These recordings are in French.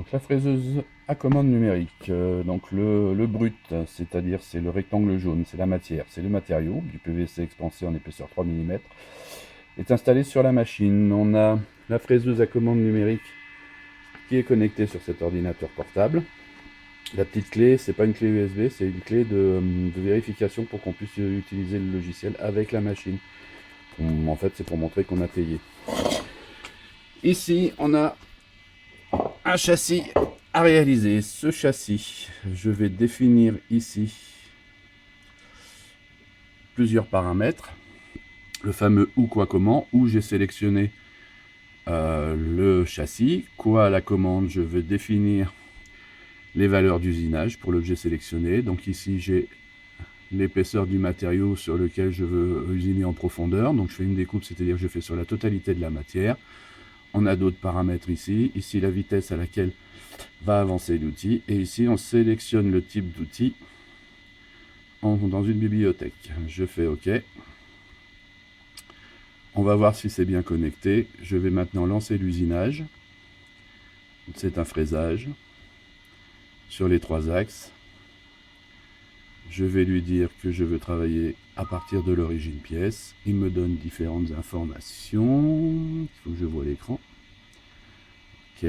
Donc la fraiseuse à commande numérique, donc le brut, c'est-à-dire c'est le rectangle jaune, c'est la matière, c'est le matériau, du PVC expansé en épaisseur 3 mm, est installé sur la machine. On a la fraiseuse à commande numérique qui est connectée sur cet ordinateur portable. La petite clé, c'est pas une clé USB, c'est une clé de vérification pour qu'on puisse utiliser le logiciel avec la machine. En fait, c'est pour montrer qu'on a payé. Ici, on a un châssis à réaliser. Ce châssis, je vais définir ici plusieurs paramètres. Le fameux où, quoi, comment, où j'ai sélectionné le châssis. Quoi à la commande, je vais définir les valeurs d'usinage pour l'objet sélectionné. Donc ici, j'ai l'épaisseur du matériau sur lequel je veux usiner en profondeur. Donc je fais une découpe, c'est-à-dire que je fais sur la totalité de la matière. On a d'autres paramètres ici. Ici, la vitesse à laquelle va avancer l'outil. Et ici, on sélectionne le type d'outil dans une bibliothèque. Je fais OK. On va voir si c'est bien connecté. Je vais maintenant lancer l'usinage. C'est un fraisage sur les 3 axes. Je vais lui dire que je veux travailler à partir de l'origine pièce. Il me donne différentes informations. Il faut que je vois l'écran. Ok,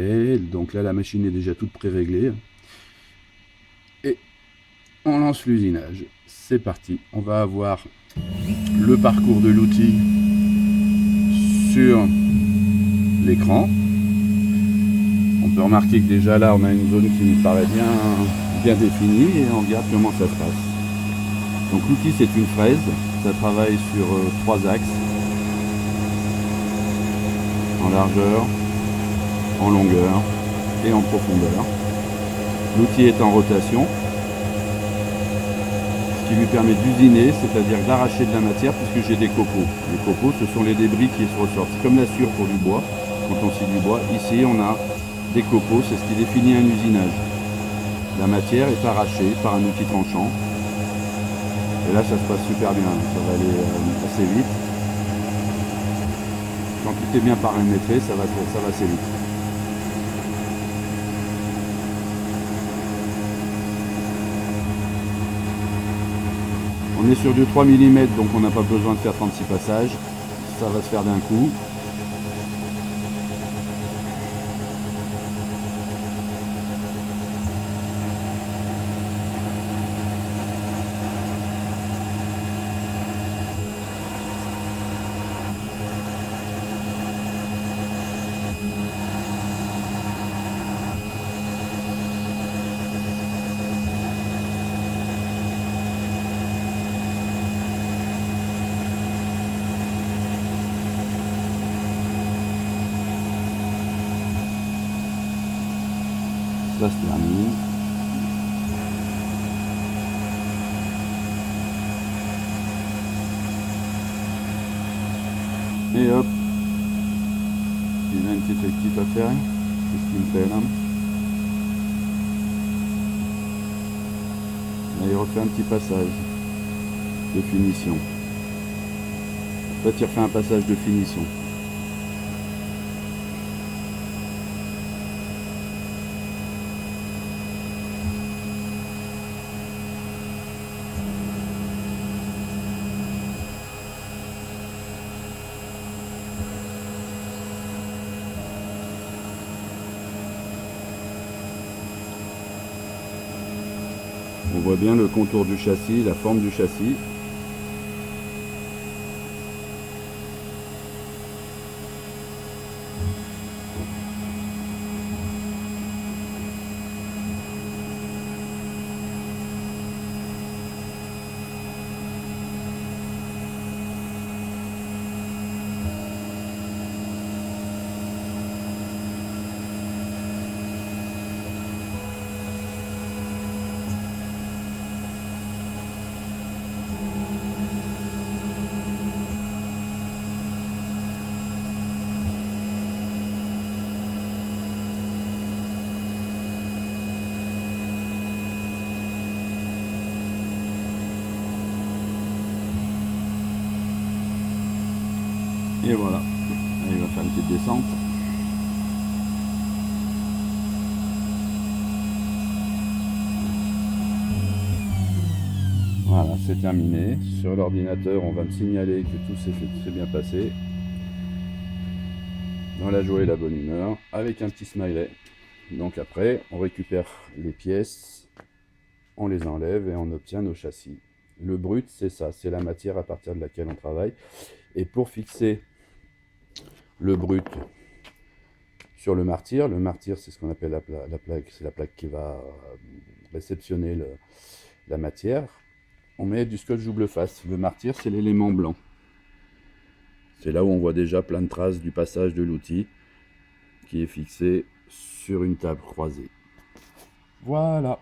donc là la machine est déjà toute pré-réglée. Et on lance l'usinage. C'est parti. On va avoir le parcours de l'outil sur l'écran. On peut remarquer que déjà là on a une zone qui nous paraît bien définie et on regarde comment ça se passe. Donc l'outil c'est une fraise, ça travaille sur 3 axes, en largeur, en longueur et en profondeur. L'outil est en rotation, ce qui lui permet d'usiner, c'est-à-dire d'arracher de la matière puisque j'ai des copeaux. Les copeaux ce sont les débris qui se ressortent, c'est comme la sciure pour du bois, quand on scie du bois. Ici on a des copeaux, c'est ce qui définit un usinage. La matière est arrachée par un outil tranchant. Et là ça se passe super bien, ça va aller assez vite. Quand tout est bien paramétré, ça va assez vite. On est sur du 3 mm, donc on n'a pas besoin de faire 36 passages. Ça va se faire d'un coup. Ça se termine. Et hop, il a une petite rectif à faire. Qu'est-ce qu'il me fait là? Là, il refait un petit passage de finition. En fait, il refait un passage de finition. On voit bien le contour du châssis, la forme du châssis. Et voilà, il va faire une petite descente. Voilà, c'est terminé. Sur l'ordinateur, on va me signaler que tout s'est bien passé. Dans la joie et la bonne humeur, avec un petit smiley. Donc après, on récupère les pièces, on les enlève et on obtient nos châssis. Le brut, c'est ça, c'est la matière à partir de laquelle on travaille. Et pour fixer le brut sur le martyr c'est ce qu'on appelle la plaque, c'est la plaque qui va réceptionner la matière. On met du scotch double face. Le martyr, c'est l'élément blanc. C'est là où on voit déjà plein de traces du passage de l'outil qui est fixé sur une table croisée. Voilà.